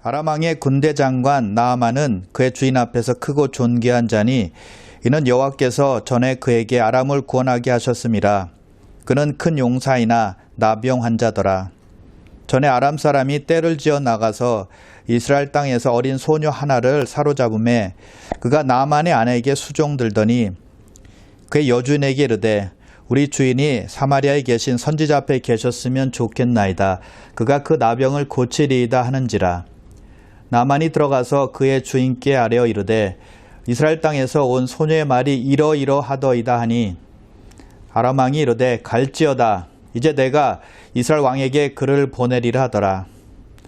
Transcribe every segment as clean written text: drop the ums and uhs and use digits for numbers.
아람 왕의 군대 장관 나아만은 그의 주인 앞에서 크고 존귀한 자니 이는 여호와께서 전에 그에게 아람을 구원하게 하셨음이라. 그는 큰 용사이나 나병 환자더라. 전에 아람 사람이 떼를 지어 나가서 이스라엘 땅에서 어린 소녀 하나를 사로잡음에 그가 나아만의 아내에게 수종들더니 그의 여주인에게 이르되 우리 주인이 사마리아에 계신 선지자 앞에 계셨으면 좋겠나이다. 그가 그 나병을 고치리이다 하는지라. 나만이 들어가서 그의 주인께 아뢰어 이르되 이스라엘 땅에서 온 소녀의 말이 이러이러하더이다 하니 아람 왕이 이르되 갈지어다. 이제 내가 이스라엘 왕에게 그를 보내리라 하더라.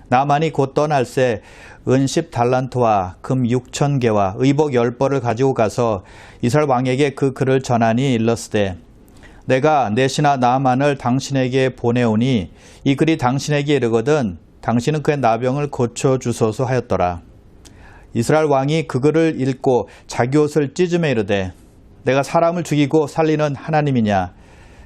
나만이 곧 떠날새 은 10달란트와 금 6,000개와 의복 10벌을 가지고 가서 이스라엘 왕에게 그 글을 전하니 일렀으되 내가 내 신하 나아만을 당신에게 보내오니 이 글이 당신에게 이르거든 당신은 그의 나병을 고쳐주소서 하였더라. 이스라엘 왕이 그 글을 읽고 자기 옷을 찢으며 이르되 내가 사람을 죽이고 살리는 하나님이냐.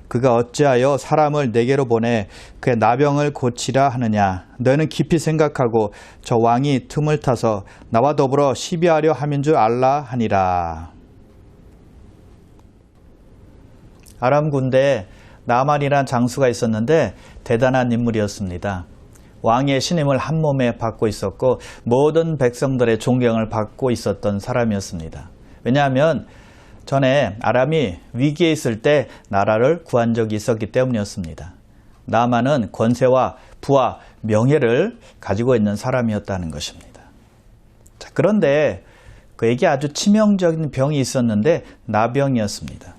그가 어찌하여 사람을 내게로 보내 그의 나병을 고치라 하느냐. 너희는 깊이 생각하고 저 왕이 틈을 타서 나와 더불어 시비하려 함인 줄 알라 하니라. 아람 군대에 나만이란 장수가 있었는데 대단한 인물이었습니다. 왕의 신임을 한 몸에 받고 있었고 모든 백성들의 존경을 받고 있었던 사람이었습니다. 왜냐하면 전에 아람이 위기에 있을 때 나라를 구한 적이 있었기 때문이었습니다. 나만은 권세와 부와 명예를 가지고 있는 사람이었다는 것입니다. 자, 그런데 그에게 아주 치명적인 병이 있었는데 나병이었습니다.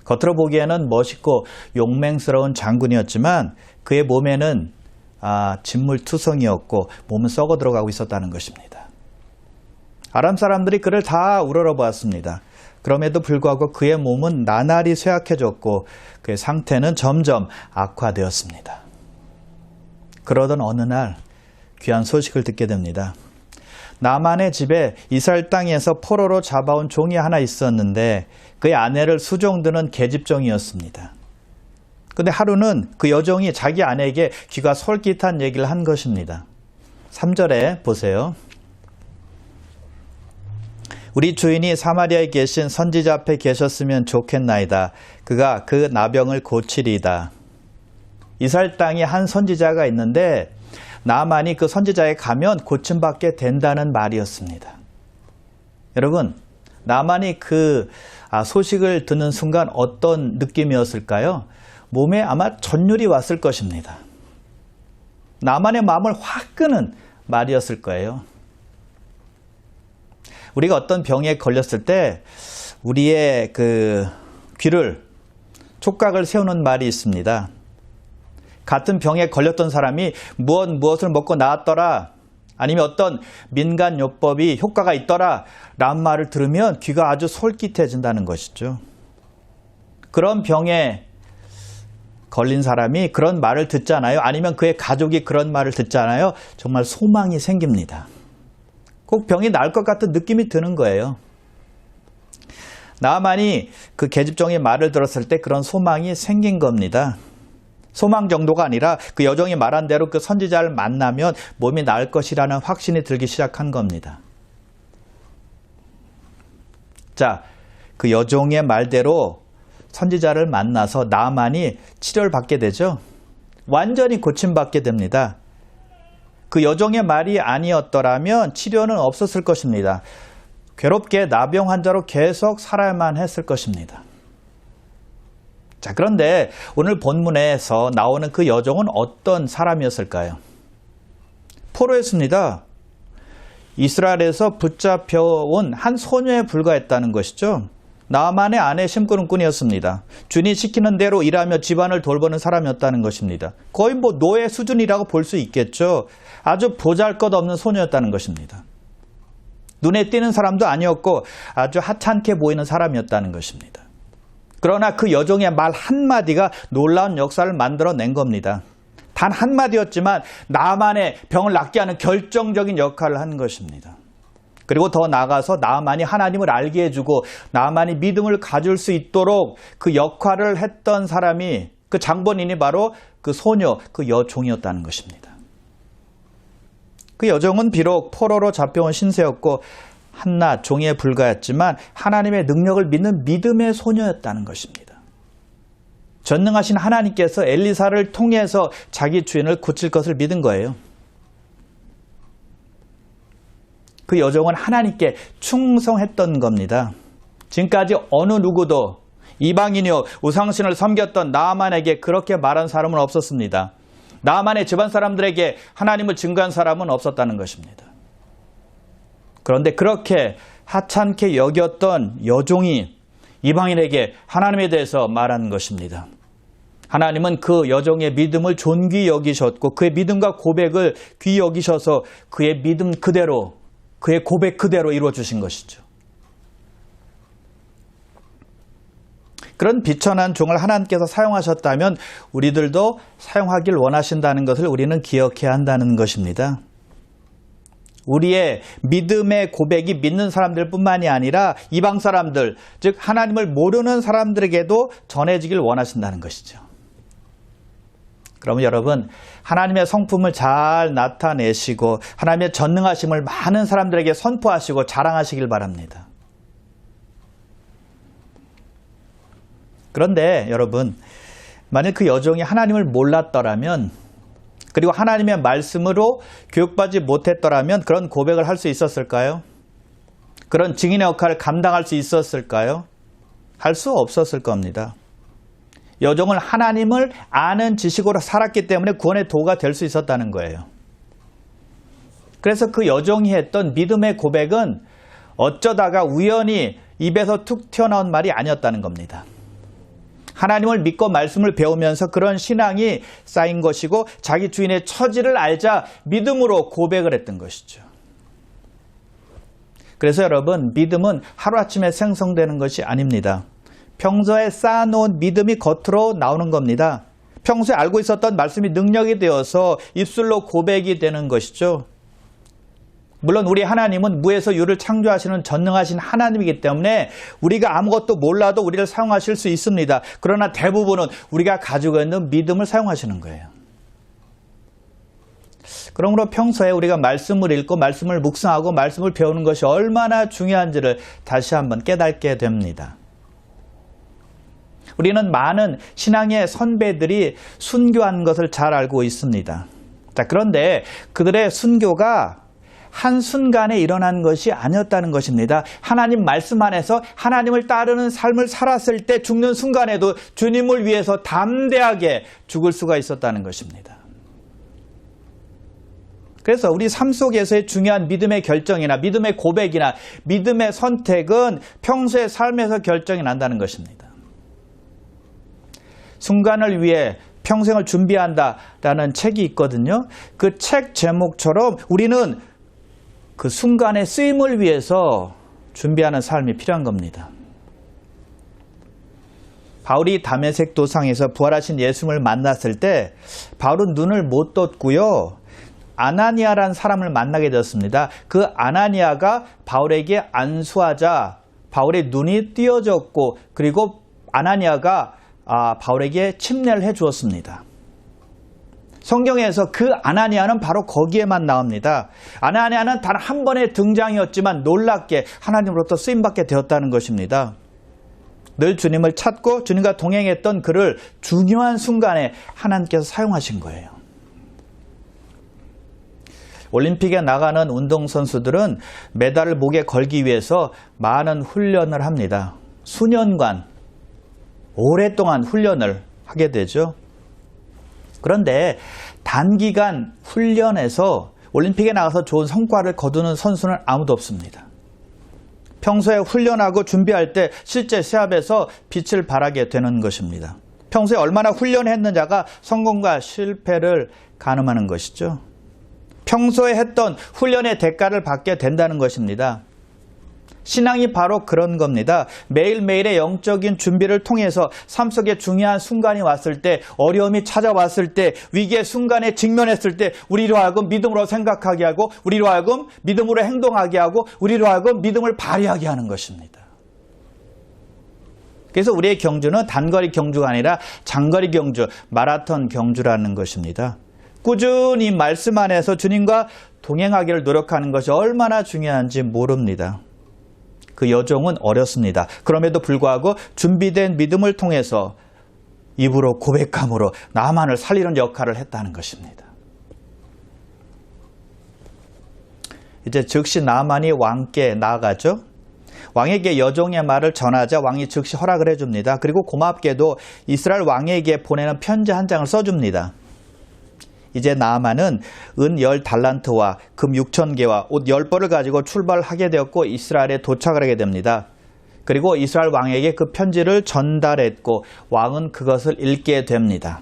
겉으로 보기에는 멋있고 용맹스러운 장군이었지만 그의 몸에는 진물투성이었고 몸은 썩어 들어가고 있었다는 것입니다. 아람 사람들이 그를 다 우러러보았습니다. 그럼에도 불구하고 그의 몸은 나날이 쇠약해졌고 그의 상태는 점점 악화되었습니다. 그러던 어느 날 귀한 소식을 듣게 됩니다. 나만의 집에 이스라엘 땅에서 포로로 잡아온 종이 하나 있었는데 그의 아내를 수종드는 계집종이었습니다. 그런데 하루는 그 여종이 자기 아내에게 귀가 솔깃한 얘기를 한 것입니다. 3절에 보세요. 우리 주인이 사마리아에 계신 선지자 앞에 계셨으면 좋겠나이다. 그가 그 나병을 고치리이다. 이스라엘 땅에 한 선지자가 있는데 나만이 그 선지자에 가면 고침받게 된다는 말이었습니다. 여러분, 나만이 그 소식을 듣는 순간 어떤 느낌이었을까요? 몸에 아마 전율이 왔을 것입니다. 나만의 마음을 확 끄는 말이었을 거예요. 우리가 어떤 병에 걸렸을 때 우리의 그 귀를 촉각을 세우는 말이 있습니다. 같은 병에 걸렸던 사람이 무엇을 먹고 나았더라, 아니면 어떤 민간요법이 효과가 있더라 라는 말을 들으면 귀가 아주 솔깃해진다는 것이죠. 그런 병에 걸린 사람이 그런 말을 듣잖아요. 아니면 그의 가족이 그런 말을 듣잖아요. 정말 소망이 생깁니다. 꼭 병이 나을 것 같은 느낌이 드는 거예요. 나아만이 그 계집종의 말을 들었을 때 그런 소망이 생긴 겁니다. 소망 정도가 아니라 그 여종이 말한 대로 그 선지자를 만나면 몸이 나을 것이라는 확신이 들기 시작한 겁니다. 자, 그 여종의 말대로 선지자를 만나서 나아만이 치료를 받게 되죠. 완전히 고침받게 됩니다. 그 여종의 말이 아니었더라면 치료는 없었을 것입니다. 괴롭게 나병 환자로 계속 살아야만 했을 것입니다. 자, 그런데 오늘 본문에서 나오는 그 여종은 어떤 사람이었을까요? 포로였습니다. 이스라엘에서 붙잡혀온 한 소녀에 불과했다는 것이죠. 나아만의 아내 심부름꾼이었습니다. 주인이 시키는 대로 일하며 집안을 돌보는 사람이었다는 것입니다. 거의 노예 수준이라고 볼 수 있겠죠. 아주 보잘것없는 소녀였다는 것입니다. 눈에 띄는 사람도 아니었고 아주 하찮게 보이는 사람이었다는 것입니다. 그러나 그 여종의 말 한마디가 놀라운 역사를 만들어낸 겁니다. 단 한마디였지만 나아만의 병을 낫게 하는 결정적인 역할을 한 것입니다. 그리고 더 나아가서 나아만이 하나님을 알게 해주고 나아만이 믿음을 가질 수 있도록 그 역할을 했던 사람이, 그 장본인이 바로 그 소녀, 그 여종이었다는 것입니다. 그 여종은 비록 포로로 잡혀온 신세였고 한낱 종에 불과했지만 하나님의 능력을 믿는 믿음의 소녀였다는 것입니다. 전능하신 하나님께서 엘리사를 통해서 자기 주인을 고칠 것을 믿은 거예요. 그 여종은 하나님께 충성했던 겁니다. 지금까지 어느 누구도 이방인이요 우상신을 섬겼던 나아만에게 그렇게 말한 사람은 없었습니다. 나아만의 집안 사람들에게 하나님을 증거한 사람은 없었다는 것입니다. 그런데 그렇게 하찮게 여겼던 여종이 이방인에게 하나님에 대해서 말한 것입니다. 하나님은 그 여종의 믿음을 존귀 여기셨고 그의 믿음과 고백을 귀히 여기셔서 그의 믿음 그대로, 그의 고백 그대로 이루어주신 것이죠. 그런 비천한 종을 하나님께서 사용하셨다면 우리들도 사용하길 원하신다는 것을 우리는 기억해야 한다는 것입니다. 우리의 믿음의 고백이 믿는 사람들 뿐만이 아니라 이방 사람들, 즉 하나님을 모르는 사람들에게도 전해지길 원하신다는 것이죠. 그러면 여러분, 하나님의 성품을 잘 나타내시고 하나님의 전능하심을 많은 사람들에게 선포하시고 자랑하시길 바랍니다. 그런데 여러분, 만약 그 여종이 하나님을 몰랐더라면, 그리고 하나님의 말씀으로 교육받지 못했더라면 그런 고백을 할 수 있었을까요? 그런 증인의 역할을 감당할 수 있었을까요? 할 수 없었을 겁니다. 여종은 하나님을 아는 지식으로 살았기 때문에 구원의 도구가 될 수 있었다는 거예요. 그래서 그 여종이 했던 믿음의 고백은 어쩌다가 우연히 입에서 툭 튀어나온 말이 아니었다는 겁니다. 하나님을 믿고 말씀을 배우면서 그런 신앙이 쌓인 것이고 자기 주인의 처지를 알자 믿음으로 고백을 했던 것이죠. 그래서 여러분, 믿음은 하루아침에 생성되는 것이 아닙니다. 평소에 쌓아놓은 믿음이 겉으로 나오는 겁니다. 평소에 알고 있었던 말씀이 능력이 되어서 입술로 고백이 되는 것이죠. 물론 우리 하나님은 무에서 유를 창조하시는 전능하신 하나님이기 때문에 우리가 아무것도 몰라도 우리를 사용하실 수 있습니다. 그러나 대부분은 우리가 가지고 있는 믿음을 사용하시는 거예요. 그러므로 평소에 우리가 말씀을 읽고 말씀을 묵상하고 말씀을 배우는 것이 얼마나 중요한지를 다시 한번 깨닫게 됩니다. 우리는 많은 신앙의 선배들이 순교한 것을 잘 알고 있습니다. 자, 그런데 그들의 순교가 한순간에 일어난 것이 아니었다는 것입니다. 하나님 말씀 안에서 하나님을 따르는 삶을 살았을 때 죽는 순간에도 주님을 위해서 담대하게 죽을 수가 있었다는 것입니다. 그래서 우리 삶 속에서의 중요한 믿음의 결정이나 믿음의 고백이나 믿음의 선택은 평소의 삶에서 결정이 난다는 것입니다. 순간을 위해 평생을 준비한다라는 책이 있거든요. 그 책 제목처럼 우리는 그 순간의 쓰임을 위해서 준비하는 삶이 필요한 겁니다. 바울이 다메섹 도상에서 부활하신 예수님을 만났을 때 바울은 눈을 못 떴고요. 아나니아라는 사람을 만나게 되었습니다. 그 아나니아가 바울에게 안수하자 바울의 눈이 띄어졌고 그리고 아나니아가 바울에게 침례를 해 주었습니다. 성경에서 그 아나니아는 바로 거기에만 나옵니다. 아나니아는 단 한 번의 등장이었지만 놀랍게 하나님으로부터 쓰임받게 되었다는 것입니다. 늘 주님을 찾고 주님과 동행했던 그를 중요한 순간에 하나님께서 사용하신 거예요. 올림픽에 나가는 운동선수들은 메달을 목에 걸기 위해서 많은 훈련을 합니다. 수년간 오랫동안 훈련을 하게 되죠. 그런데 단기간 훈련에서 올림픽에 나가서 좋은 성과를 거두는 선수는 아무도 없습니다. 평소에 훈련하고 준비할 때 실제 시합에서 빛을 발하게 되는 것입니다. 평소에 얼마나 훈련했느냐가 성공과 실패를 가늠하는 것이죠. 평소에 했던 훈련의 대가를 받게 된다는 것입니다. 신앙이 바로 그런 겁니다. 매일매일의 영적인 준비를 통해서 삶 속에 중요한 순간이 왔을 때, 어려움이 찾아왔을 때, 위기의 순간에 직면했을 때 우리로 하여금 믿음으로 생각하게 하고 우리로 하여금 믿음으로 행동하게 하고 우리로 하여금 믿음을 발휘하게 하는 것입니다. 그래서 우리의 경주는 단거리 경주가 아니라 장거리 경주, 마라톤 경주라는 것입니다. 꾸준히 말씀 안에서 주님과 동행하기를 노력하는 것이 얼마나 중요한지 모릅니다. 그 여정은 어렵습니다. 그럼에도 불구하고 준비된 믿음을 통해서 입으로 고백함으로 나만을 살리는 역할을 했다는 것입니다. 이제 즉시 나만이 왕께 나아가죠. 왕에게 여종의 말을 전하자 왕이 즉시 허락을 해줍니다. 그리고 고맙게도 이스라엘 왕에게 보내는 편지 한 장을 써줍니다. 이제 나아만은 은 10달란트와 금 6,000개와 옷 10벌을 가지고 출발하게 되었고 이스라엘에 도착을 하게 됩니다. 그리고 이스라엘 왕에게 그 편지를 전달했고 왕은 그것을 읽게 됩니다.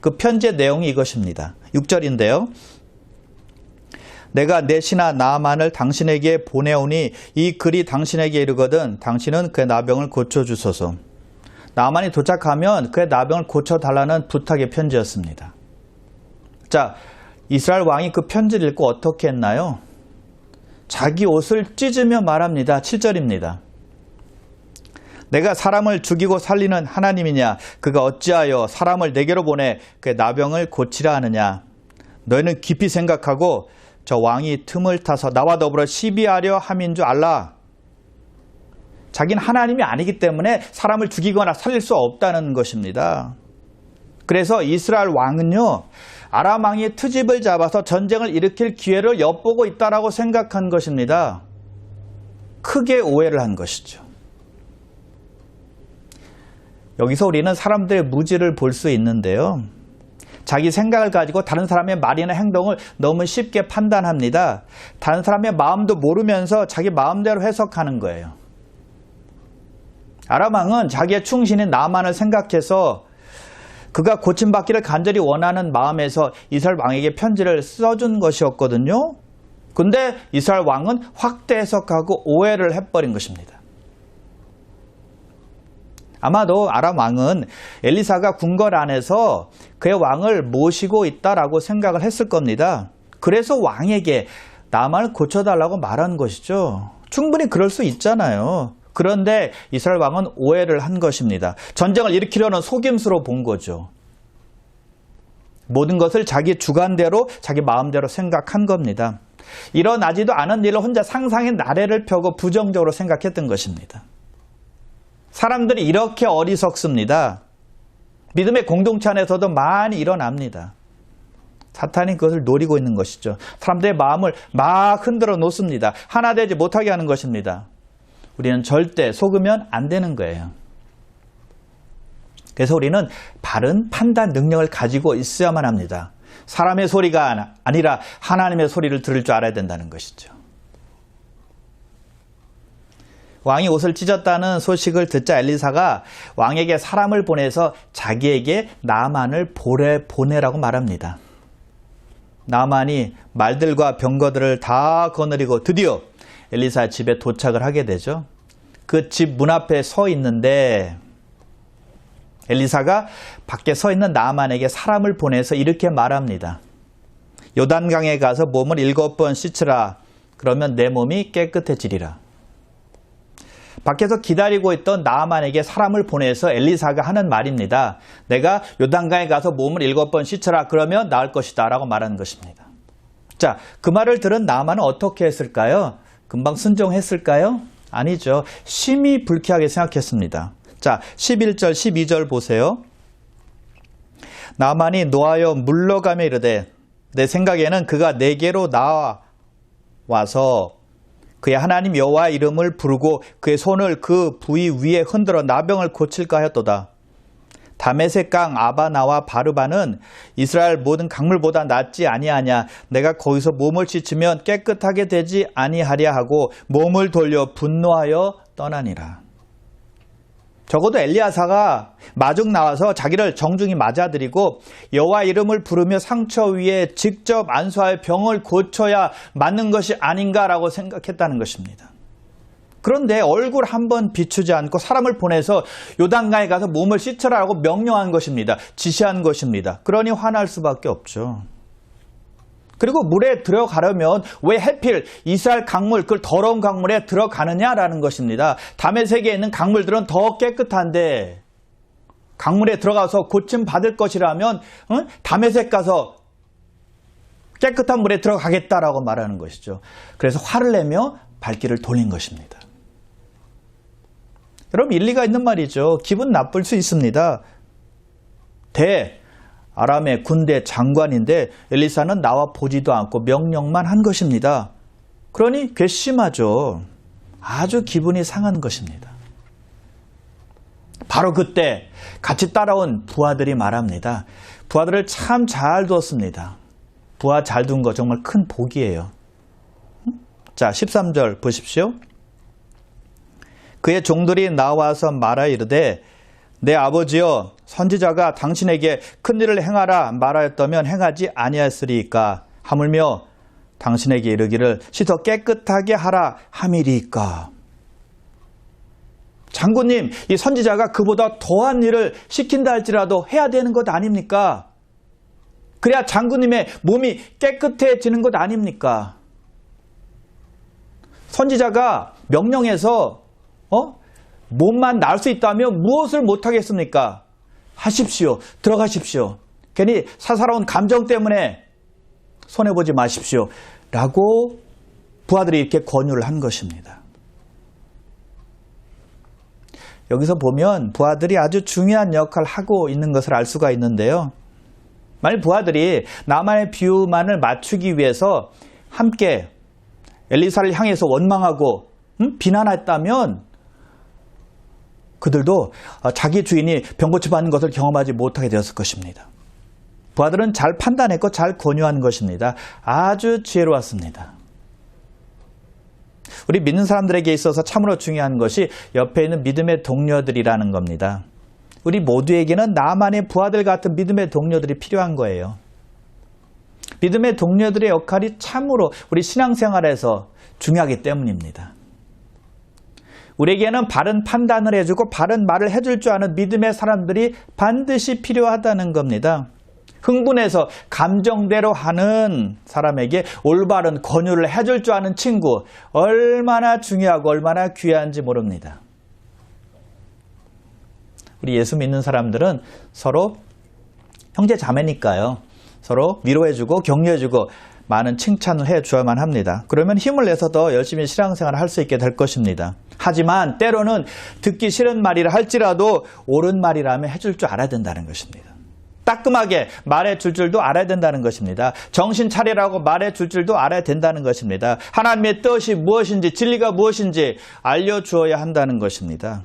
그 편지의 내용이 이것입니다. 6절인데요. 내가 내 신하 나아만을 당신에게 보내오니 이 글이 당신에게 이르거든 당신은 그의 나병을 고쳐주소서. 나아만이 도착하면 그의 나병을 고쳐달라는 부탁의 편지였습니다. 자, 이스라엘 왕이 그 편지를 읽고 어떻게 했나요? 자기 옷을 찢으며 말합니다. 7절입니다. 내가 사람을 죽이고 살리는 하나님이냐? 그가 어찌하여 사람을 내게로 보내 그의 나병을 고치라 하느냐? 너희는 깊이 생각하고 저 왕이 틈을 타서 나와 더불어 시비하려 함인 줄 알라. 자기는 하나님이 아니기 때문에 사람을 죽이거나 살릴 수 없다는 것입니다. 그래서 이스라엘 왕은요, 아람 왕이 트집을 잡아서 전쟁을 일으킬 기회를 엿보고 있다라고 생각한 것입니다. 크게 오해를 한 것이죠. 여기서 우리는 사람들의 무지를 볼 수 있는데요. 자기 생각을 가지고 다른 사람의 말이나 행동을 너무 쉽게 판단합니다. 다른 사람의 마음도 모르면서 자기 마음대로 해석하는 거예요. 아람 왕은 자기의 충신인 나아만을 생각해서 그가 고침받기를 간절히 원하는 마음에서 이스라엘 왕에게 편지를 써준 것이었거든요. 근데 이스라엘 왕은 확대 해석하고 오해를 해버린 것입니다. 아마도 아람 왕은 엘리사가 궁궐 안에서 그의 왕을 모시고 있다라고 생각을 했을 겁니다. 그래서 왕에게 나만을 고쳐달라고 말한 것이죠. 충분히 그럴 수 있잖아요. 그런데 이스라엘 왕은 오해를 한 것입니다. 전쟁을 일으키려는 속임수로 본 거죠. 모든 것을 자기 주관대로 자기 마음대로 생각한 겁니다. 일어나지도 않은 일을 혼자 상상의 나래를 펴고 부정적으로 생각했던 것입니다. 사람들이 이렇게 어리석습니다. 믿음의 공동체 안에서도 많이 일어납니다. 사탄이 그것을 노리고 있는 것이죠. 사람들의 마음을 막 흔들어 놓습니다. 하나 되지 못하게 하는 것입니다. 우리는 절대 속으면 안 되는 거예요. 그래서 우리는 바른 판단 능력을 가지고 있어야만 합니다. 사람의 소리가 아니라 하나님의 소리를 들을 줄 알아야 된다는 것이죠. 왕이 옷을 찢었다는 소식을 듣자 엘리사가 왕에게 사람을 보내서 자기에게 나만을 보내라고 말합니다. 나만이 말들과 병거들을 다 거느리고 드디어 엘리사 집에 도착을 하게 되죠. 그 집 문 앞에 서 있는데 엘리사가 밖에 서 있는 나만에게 사람을 보내서 이렇게 말합니다. 요단강에 가서 몸을 7번 씻으라. 그러면 내 몸이 깨끗해지리라. 밖에서 기다리고 있던 나아만에게 사람을 보내서 엘리사가 하는 말입니다. 내가 요단강에 가서 몸을 7번 씻으라. 그러면 나을 것이다 라고 말하는 것입니다. 자, 그 말을 들은 나아만은 어떻게 했을까요? 금방 순종했을까요? 아니죠. 심히 불쾌하게 생각했습니다. 자, 11절, 12절 보세요. 나아만이 노하여 물러가며 이르되 내 생각에는 그가 내게로 나와서 그의 하나님 여호와의 이름을 부르고 그의 손을 그 부위 위에 흔들어 나병을 고칠까 하였도다. 다메섹 강 아바나와 바르바는 이스라엘 모든 강물보다 낫지 아니하냐. 내가 거기서 몸을 씻으면 깨끗하게 되지 아니하랴 하고 몸을 돌려 분노하여 떠나니라. 적어도 엘리야사가 마중 나와서 자기를 정중히 맞아들이고 여호와 이름을 부르며 상처 위에 직접 안수하여 병을 고쳐야 맞는 것이 아닌가라고 생각했다는 것입니다. 그런데 얼굴 한번 비추지 않고 사람을 보내서 요단강에 가서 몸을 씻으라고 명령한 것입니다. 지시한 것입니다. 그러니 화날 수밖에 없죠. 그리고 물에 들어가려면 왜 하필 이스라엘 강물, 그 더러운 강물에 들어가느냐라는 것입니다. 다메섹에 있는 강물들은 더 깨끗한데 강물에 들어가서 고침 받을 것이라면 다메섹 가서 깨끗한 물에 들어가겠다라고 말하는 것이죠. 그래서 화를 내며 발길을 돌린 것입니다. 여러분, 일리가 있는 말이죠. 기분 나쁠 수 있습니다. 아람의 군대 장관인데 엘리사는 나와 보지도 않고 명령만 한 것입니다. 그러니 괘씸하죠. 아주 기분이 상한 것입니다. 바로 그때 같이 따라온 부하들이 말합니다. 부하들을 참 잘 두었습니다. 부하 잘 둔 거 정말 큰 복이에요. 자, 13절 보십시오. 그의 종들이 나와서 말하 이르되 내 아버지여, 선지자가 당신에게 큰 일을 행하라 말하였다면 행하지 아니하였으리이까. 하물며 당신에게 이르기를 씻어 깨끗하게 하라 함이리이까. 장군님, 이 선지자가 그보다 더한 일을 시킨다 할지라도 해야 되는 것 아닙니까? 그래야 장군님의 몸이 깨끗해지는 것 아닙니까? 선지자가 명령해서 몸만 나을 수 있다면 무엇을 못하겠습니까? 하십시오. 들어가십시오. 괜히 사사로운 감정 때문에 손해보지 마십시오. 라고 부하들이 이렇게 권유를 한 것입니다. 여기서 보면 부하들이 아주 중요한 역할을 하고 있는 것을 알 수가 있는데요. 만약 부하들이 나만의 비유만을 맞추기 위해서 함께 엘리사를 향해서 원망하고 비난했다면 그들도 자기 주인이 병고치 받는 것을 경험하지 못하게 되었을 것입니다. 부하들은 잘 판단했고 잘 권유한 것입니다. 아주 지혜로웠습니다. 우리 믿는 사람들에게 있어서 참으로 중요한 것이 옆에 있는 믿음의 동료들이라는 겁니다. 우리 모두에게는 나만의 부하들 같은 믿음의 동료들이 필요한 거예요. 믿음의 동료들의 역할이 참으로 우리 신앙생활에서 중요하기 때문입니다. 우리에게는 바른 판단을 해주고 바른 말을 해줄 줄 아는 믿음의 사람들이 반드시 필요하다는 겁니다. 흥분해서 감정대로 하는 사람에게 올바른 권유를 해줄 줄 아는 친구, 얼마나 중요하고 얼마나 귀한지 모릅니다. 우리 예수 믿는 사람들은 서로 형제 자매니까요. 서로 위로해주고 격려해주고 많은 칭찬을 해줘야만 합니다. 그러면 힘을 내서 더 열심히 신앙생활을 할 수 있게 될 것입니다. 하지만 때로는 듣기 싫은 말이라 할지라도 옳은 말이라면 해줄 줄 알아야 된다는 것입니다. 따끔하게 말해줄 줄도 알아야 된다는 것입니다. 정신 차리라고 말해줄 줄도 알아야 된다는 것입니다. 하나님의 뜻이 무엇인지 진리가 무엇인지 알려주어야 한다는 것입니다.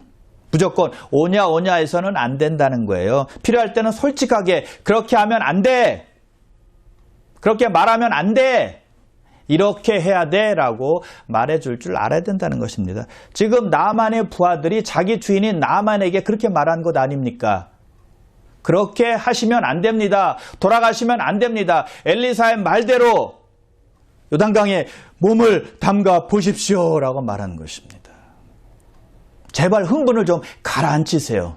무조건 오냐 오냐해서는 안 된다는 거예요. 필요할 때는 솔직하게 그렇게 하면 안 돼. 그렇게 말하면 안 돼. 이렇게 해야 돼 라고 말해줄 줄 알아야 된다는 것입니다. 지금 나만의 부하들이 자기 주인인 나만에게 그렇게 말한 것 아닙니까? 그렇게 하시면 안 됩니다. 돌아가시면 안 됩니다. 엘리사의 말대로 요단강에 몸을 담가 보십시오 라고 말하는 것입니다. 제발 흥분을 좀 가라앉히세요.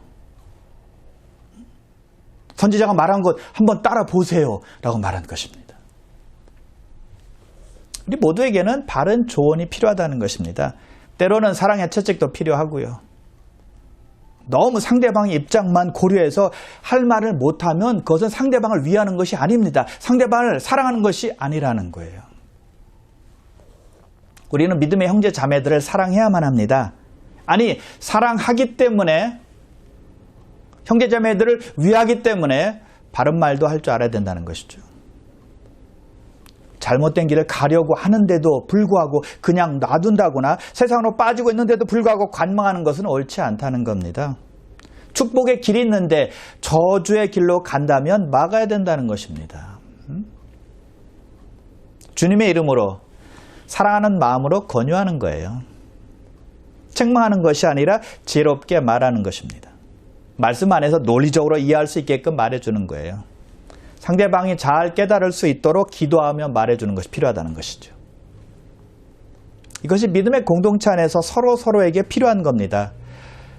선지자가 말한 것 한번 따라 보세요 라고 말한 것입니다. 우리 모두에게는 바른 조언이 필요하다는 것입니다. 때로는 사랑의 채찍도 필요하고요. 너무 상대방의 입장만 고려해서 할 말을 못하면 그것은 상대방을 위하는 것이 아닙니다. 상대방을 사랑하는 것이 아니라는 거예요. 우리는 믿음의 형제 자매들을 사랑해야만 합니다. 아니, 사랑하기 때문에 형제 자매들을 위하기 때문에 바른 말도 할 줄 알아야 된다는 것이죠. 잘못된 길을 가려고 하는데도 불구하고 그냥 놔둔다거나 세상으로 빠지고 있는데도 불구하고 관망하는 것은 옳지 않다는 겁니다. 축복의 길이 있는데 저주의 길로 간다면 막아야 된다는 것입니다. 주님의 이름으로 사랑하는 마음으로 권유하는 거예요. 책망하는 것이 아니라 지혜롭게 말하는 것입니다. 말씀 안에서 논리적으로 이해할 수 있게끔 말해주는 거예요. 상대방이 잘 깨달을 수 있도록 기도하며 말해주는 것이 필요하다는 것이죠. 이것이 믿음의 공동체 안에서 서로에게 필요한 겁니다.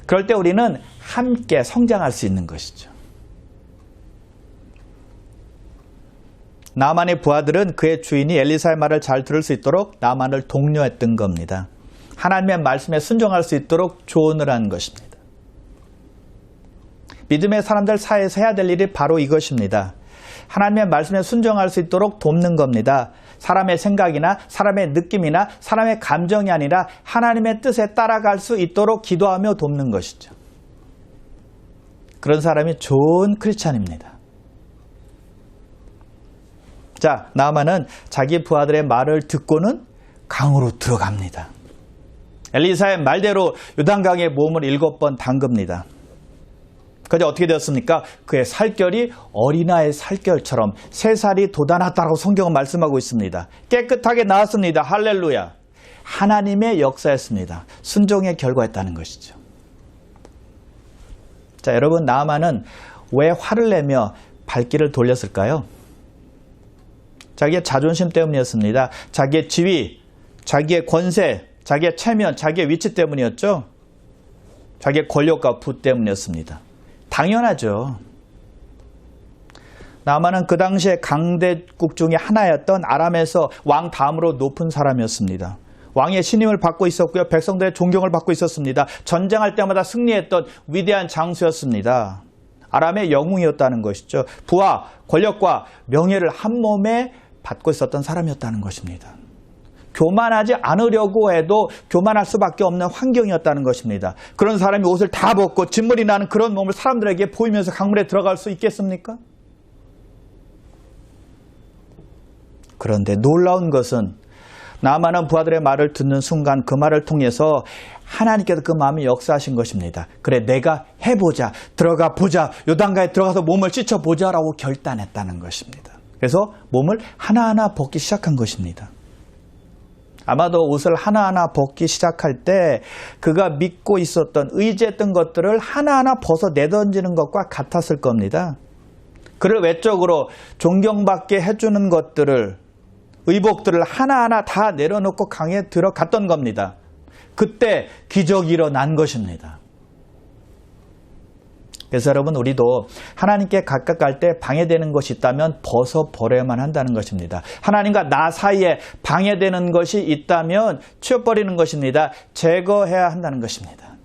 그럴 때 우리는 함께 성장할 수 있는 것이죠. 나만의 부하들은 그의 주인이 엘리사의 말을 잘 들을 수 있도록 나만을 독려했던 겁니다. 하나님의 말씀에 순종할 수 있도록 조언을 한 것입니다. 믿음의 사람들 사이에서 해야 될 일이 바로 이것입니다. 하나님의 말씀에 순종할 수 있도록 돕는 겁니다. 사람의 생각이나 사람의 느낌이나 사람의 감정이 아니라 하나님의 뜻에 따라갈 수 있도록 기도하며 돕는 것이죠. 그런 사람이 좋은 크리스찬입니다. 자, 나아만은 자기 부하들의 말을 듣고는 강으로 들어갑니다. 엘리사의 말대로 요단강에 몸을 7번 담급니다. 그런데 어떻게 되었습니까? 그의 살결이 어린아이의 살결처럼 3살이 돋아났다고 성경은 말씀하고 있습니다. 깨끗하게 나왔습니다. 할렐루야. 하나님의 역사였습니다. 순종의 결과였다는 것이죠. 자, 여러분, 나아만은 왜 화를 내며 발길을 돌렸을까요? 자기의 자존심 때문이었습니다. 자기의 지위, 자기의 권세, 자기의 체면, 자기의 위치 때문이었죠. 자기의 권력과 부 때문이었습니다. 당연하죠. 나아만은 그 당시에 강대국 중에 하나였던 아람에서 왕 다음으로 높은 사람이었습니다. 왕의 신임을 받고 있었고요. 백성들의 존경을 받고 있었습니다. 전쟁할 때마다 승리했던 위대한 장수였습니다. 아람의 영웅이었다는 것이죠. 부와 권력과 명예를 한 몸에 받고 있었던 사람이었다는 것입니다. 교만하지 않으려고 해도 교만할 수밖에 없는 환경이었다는 것입니다. 그런 사람이 옷을 다 벗고 진물이 나는 그런 몸을 사람들에게 보이면서 강물에 들어갈 수 있겠습니까? 그런데 놀라운 것은 나아만은 부하들의 말을 듣는 순간 그 말을 통해서 하나님께서 그 마음에 역사하신 것입니다. 그래, 내가 해보자, 들어가 보자, 요단강에 들어가서 몸을 씻어보자 라고 결단했다는 것입니다. 그래서 몸을 하나하나 벗기 시작한 것입니다. 아마도 옷을 하나하나 벗기 시작할 때 그가 믿고 있었던, 의지했던 것들을 하나하나 벗어 내던지는 것과 같았을 겁니다. 그를 외적으로 존경받게 해주는 것들을, 의복들을 하나하나 다 내려놓고 강에 들어갔던 겁니다. 그때 기적이 일어난 것입니다. 그래서 여러분, 우리도 하나님께 가까이 갈 때 방해되는 것이 있다면 벗어버려야만 한다는 것입니다. 하나님과 나 사이에 방해되는 것이 있다면 치워버리는 것입니다. 제거해야 한다는 것입니다.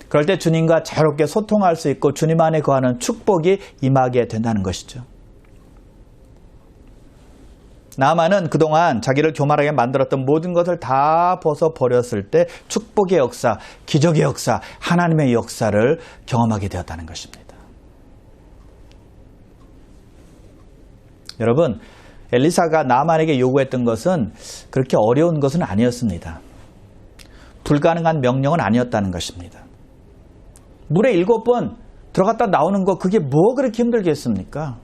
그럴 때 주님과 자유롭게 소통할 수 있고 주님 안에 거하는 축복이 임하게 된다는 것이죠. 나아만은 그동안 자기를 교만하게 만들었던 모든 것을 다 벗어버렸을 때 축복의 역사, 기적의 역사, 하나님의 역사를 경험하게 되었다는 것입니다. 여러분, 엘리사가 나아만에게 요구했던 것은 그렇게 어려운 것은 아니었습니다. 불가능한 명령은 아니었다는 것입니다. 물에 7번 들어갔다 나오는 거, 그게 뭐 그렇게 힘들겠습니까?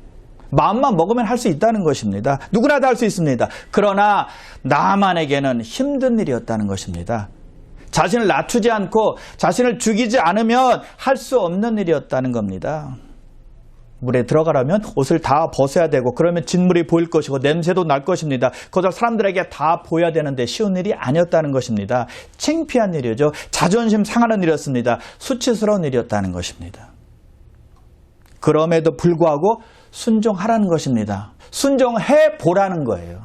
마음만 먹으면 할 수 있다는 것입니다. 누구나 다 할 수 있습니다. 그러나 나아만에게는 힘든 일이었다는 것입니다. 자신을 낮추지 않고 자신을 죽이지 않으면 할 수 없는 일이었다는 겁니다. 물에 들어가려면 옷을 다 벗어야 되고, 그러면 진물이 보일 것이고 냄새도 날 것입니다. 그것을 사람들에게 다 보여야 되는데 쉬운 일이 아니었다는 것입니다. 창피한 일이죠. 자존심 상하는 일이었습니다. 수치스러운 일이었다는 것입니다. 그럼에도 불구하고 순종하라는 것입니다. 순종해 보라는 거예요.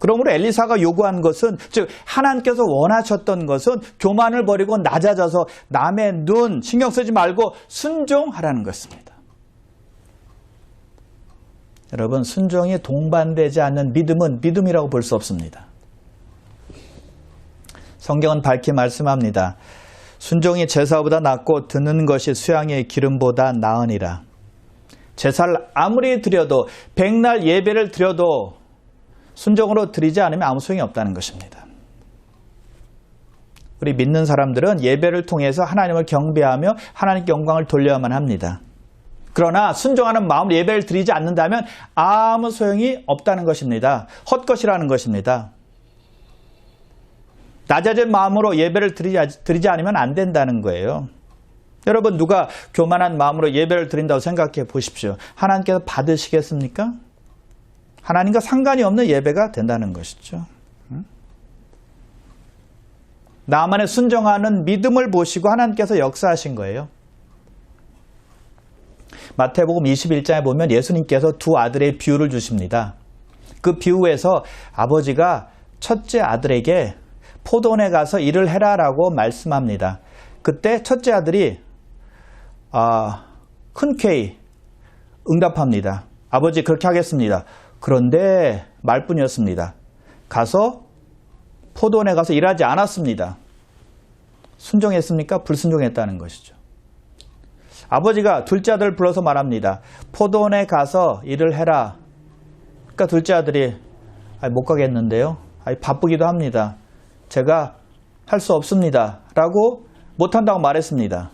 그러므로 엘리사가 요구한 것은, 즉 하나님께서 원하셨던 것은 교만을 버리고 낮아져서 남의 눈 신경 쓰지 말고 순종하라는 것입니다. 여러분, 순종이 동반되지 않는 믿음은 믿음이라고 볼 수 없습니다. 성경은 밝히 말씀합니다. 순종이 제사보다 낫고 듣는 것이 수양의 기름보다 나으니라. 제사를 아무리 드려도, 백날 예배를 드려도 순종으로 드리지 않으면 아무 소용이 없다는 것입니다. 우리 믿는 사람들은 예배를 통해서 하나님을 경배하며 하나님께 영광을 돌려야만 합니다. 그러나 순종하는 마음으로 예배를 드리지 않는다면 아무 소용이 없다는 것입니다. 헛것이라는 것입니다. 낮아진 마음으로 예배를 드리지 않으면 안 된다는 거예요. 여러분, 누가 교만한 마음으로 예배를 드린다고 생각해 보십시오. 하나님께서 받으시겠습니까? 하나님과 상관이 없는 예배가 된다는 것이죠. 나만의 순종하는 믿음을 보시고 하나님께서 역사하신 거예요. 마태복음 21장에 보면 예수님께서 두 아들의 비유를 주십니다. 그 비유에서 아버지가 첫째 아들에게 포도원에 가서 일을 해라라고 말씀합니다. 그때 첫째 아들이 흔쾌히 응답합니다. 아버지 그렇게 하겠습니다. 그런데 말뿐이었습니다. 가서 포도원에 가서 일하지 않았습니다. 순종했습니까? 불순종했다는 것이죠. 아버지가 둘째 아들을 불러서 말합니다. 포도원에 가서 일을 해라. 그러니까 둘째 아들이 못 가겠는데요. 바쁘기도 합니다. 제가 할 수 없습니다. 라고 못한다고 말했습니다.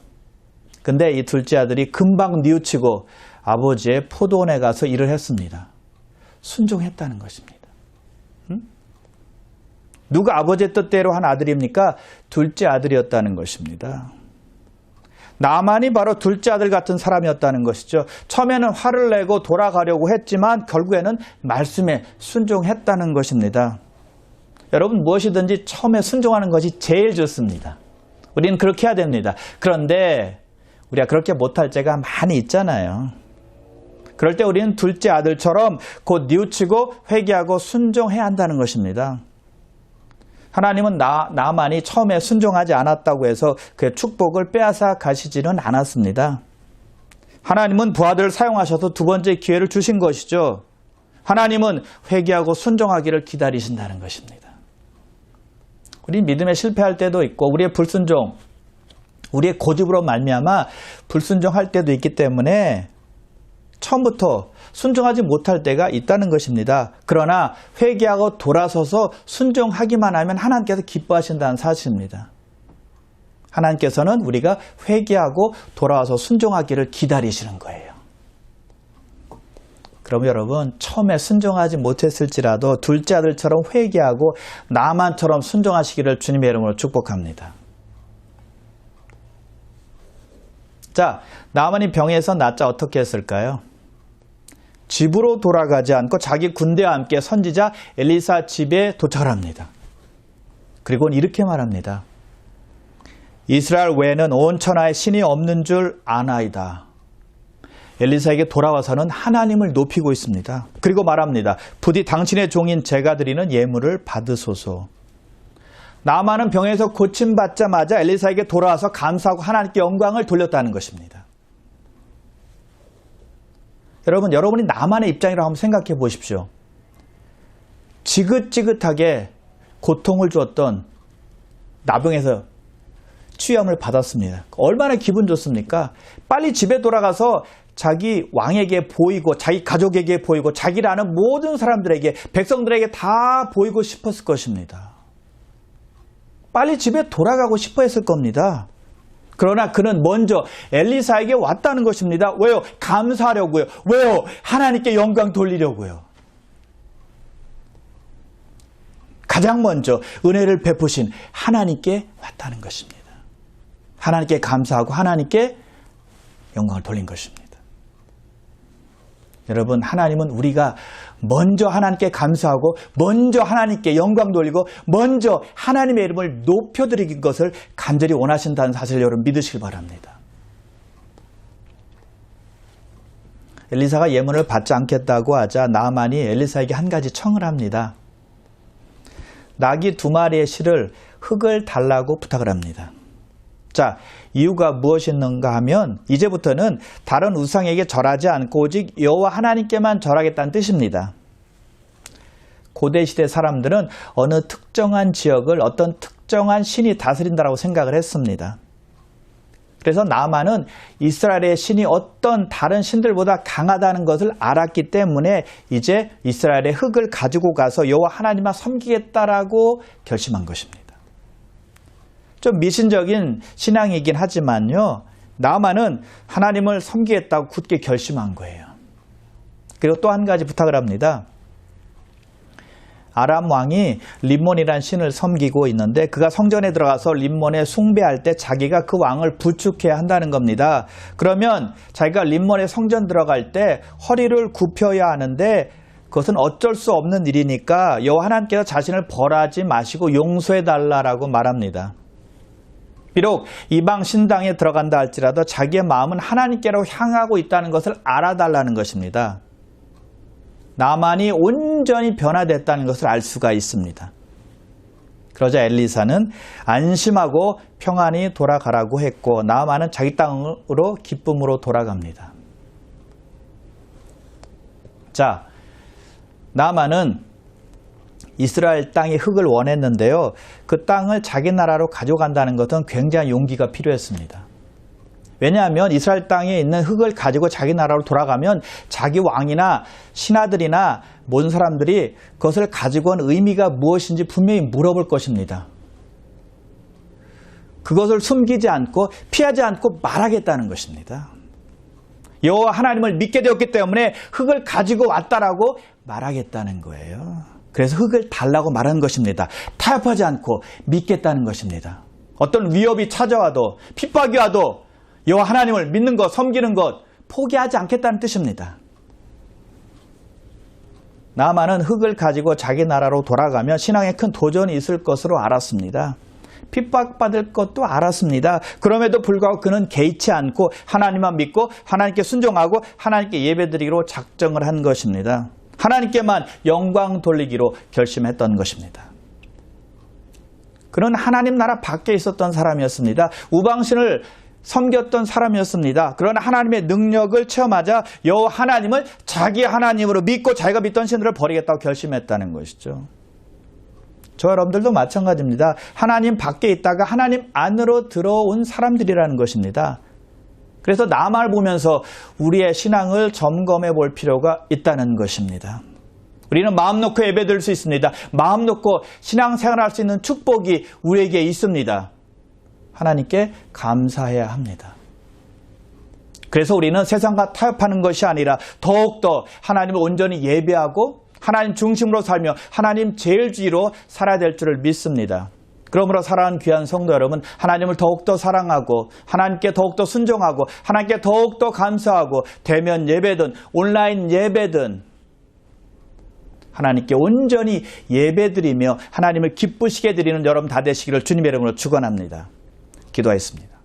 근데 이 둘째 아들이 금방 뉘우치고 아버지의 포도원에 가서 일을 했습니다. 순종했다는 것입니다. 누가 아버지의 뜻대로 한 아들입니까? 둘째 아들이었다는 것입니다. 나만이 바로 둘째 아들 같은 사람이었다는 것이죠. 처음에는 화를 내고 돌아가려고 했지만 결국에는 말씀에 순종했다는 것입니다. 여러분 무엇이든지 처음에 순종하는 것이 제일 좋습니다. 우리는 그렇게 해야 됩니다. 그런데 우리가 그렇게 못할 때가 많이 있잖아요. 그럴 때 우리는 둘째 아들처럼 곧 뉘우치고 회개하고 순종해야 한다는 것입니다. 하나님은 나만이 처음에 순종하지 않았다고 해서 그의 축복을 빼앗아 가시지는 않았습니다. 하나님은 부하들을 사용하셔서 두 번째 기회를 주신 것이죠. 하나님은 회개하고 순종하기를 기다리신다는 것입니다. 우리 믿음에 실패할 때도 있고 우리의 불순종, 우리의 고집으로 말미암아 불순종할 때도 있기 때문에 처음부터 순종하지 못할 때가 있다는 것입니다. 그러나 회개하고 돌아서서 순종하기만 하면 하나님께서 기뻐하신다는 사실입니다. 하나님께서는 우리가 회개하고 돌아와서 순종하기를 기다리시는 거예요. 그럼 여러분 처음에 순종하지 못했을지라도 둘째 아들처럼 회개하고 나만처럼 순종하시기를 주님의 이름으로 축복합니다. 자, 나만이 병에서 낫자 어떻게 했을까요? 집으로 돌아가지 않고 자기 군대와 함께 선지자 엘리사 집에 도착을 합니다. 그리고 이렇게 말합니다. 이스라엘 외에는 온 천하에 신이 없는 줄 아나이다. 엘리사에게 돌아와서는 하나님을 높이고 있습니다. 그리고 말합니다. 부디 당신의 종인 제가 드리는 예물을 받으소서. 나만은 병에서 고침받자마자 엘리사에게 돌아와서 감사하고 하나님께 영광을 돌렸다는 것입니다. 여러분, 여러분이 나만의 입장이라고 한번 생각해 보십시오. 지긋지긋하게 고통을 주었던 나병에서 치유함을 받았습니다. 얼마나 기분 좋습니까? 빨리 집에 돌아가서 자기 왕에게 보이고 자기 가족에게 보이고 자기를 아는 모든 사람들에게 백성들에게 다 보이고 싶었을 것입니다. 빨리 집에 돌아가고 싶어 했을 겁니다. 그러나 그는 먼저 엘리사에게 왔다는 것입니다. 왜요? 감사하려고요. 왜요? 하나님께 영광 돌리려고요. 가장 먼저 은혜를 베푸신 하나님께 왔다는 것입니다. 하나님께 감사하고 하나님께 영광을 돌린 것입니다. 여러분, 하나님은 우리가 먼저 하나님께 감사하고 먼저 하나님께 영광 돌리고 먼저 하나님의 이름을 높여드리는 것을 간절히 원하신다는 사실을 여러분 믿으시길 바랍니다. 엘리사가 예물을 받지 않겠다고 하자 나만이 엘리사에게 한 가지 청을 합니다. 나귀 2마리의 실을 흙을 달라고 부탁을 합니다. 자, 이유가 무엇이었는가 하면 이제부터는 다른 우상에게 절하지 않고 오직 여호와 하나님께만 절하겠다는 뜻입니다. 고대시대 사람들은 어느 특정한 지역을 어떤 특정한 신이 다스린다고 생각을 했습니다. 그래서 나만은 이스라엘의 신이 어떤 다른 신들보다 강하다는 것을 알았기 때문에 이제 이스라엘의 흙을 가지고 가서 여호와 하나님만 섬기겠다라고 결심한 것입니다. 좀 미신적인 신앙이긴 하지만요. 나만은 하나님을 섬기겠다고 굳게 결심한 거예요. 그리고 또 한 가지 부탁을 합니다. 아람 왕이 림몬이라는 신을 섬기고 있는데 그가 성전에 들어가서 림몬에 숭배할 때 자기가 그 왕을 부축해야 한다는 겁니다. 그러면 자기가 림몬에 성전 들어갈 때 허리를 굽혀야 하는데 그것은 어쩔 수 없는 일이니까 여호와 하나님께서 자신을 벌하지 마시고 용서해달라고 말합니다. 비록 이방 신당에 들어간다 할지라도 자기의 마음은 하나님께로 향하고 있다는 것을 알아달라는 것입니다. 나만이 온전히 변화됐다는 것을 알 수가 있습니다. 그러자 엘리사는 안심하고 평안히 돌아가라고 했고 나만은 자기 땅으로 기쁨으로 돌아갑니다. 자, 나아만은 이스라엘 땅의 흙을 원했는데요. 그 땅을 자기 나라로 가져간다는 것은 굉장히 용기가 필요했습니다. 왜냐하면 이스라엘 땅에 있는 흙을 가지고 자기 나라로 돌아가면 자기 왕이나 신하들이나 모든 사람들이 그것을 가지고 온 의미가 무엇인지 분명히 물어볼 것입니다. 그것을 숨기지 않고 피하지 않고 말하겠다는 것입니다. 여호와 하나님을 믿게 되었기 때문에 흙을 가지고 왔다라고 말하겠다는 거예요. 그래서 흙을 달라고 말하는 것입니다. 타협하지 않고 믿겠다는 것입니다. 어떤 위협이 찾아와도 핍박이 와도 여호와 하나님을 믿는 것, 섬기는 것 포기하지 않겠다는 뜻입니다. 나아만은 흙을 가지고 자기 나라로 돌아가면 신앙에 큰 도전이 있을 것으로 알았습니다. 핍박받을 것도 알았습니다. 그럼에도 불구하고 그는 개의치 않고 하나님만 믿고 하나님께 순종하고 하나님께 예배드리기로 작정을 한 것입니다. 하나님께만 영광 돌리기로 결심했던 것입니다. 그는 하나님 나라 밖에 있었던 사람이었습니다. 우방신을 섬겼던 사람이었습니다. 그러나 하나님의 능력을 체험하자 여호와 하나님을 자기 하나님으로 믿고 자기가 믿던 신들을 버리겠다고 결심했다는 것이죠. 저 여러분들도 마찬가지입니다. 하나님 밖에 있다가 하나님 안으로 들어온 사람들이라는 것입니다. 그래서 나만을 보면서 우리의 신앙을 점검해 볼 필요가 있다는 것입니다. 우리는 마음 놓고 예배드릴 수 있습니다. 마음 놓고 신앙생활할 수 있는 축복이 우리에게 있습니다. 하나님께 감사해야 합니다. 그래서 우리는 세상과 타협하는 것이 아니라 더욱더 하나님을 온전히 예배하고 하나님 중심으로 살며 하나님 제일주의로 살아야 될 줄을 믿습니다. 그러므로 사랑하는 귀한 성도 여러분, 하나님을 더욱더 사랑하고 하나님께 더욱더 순종하고 하나님께 더욱더 감사하고 대면 예배든 온라인 예배든 하나님께 온전히 예배드리며 하나님을 기쁘시게 드리는 여러분 다 되시기를 주님의 이름으로 축원합니다. 기도하겠습니다.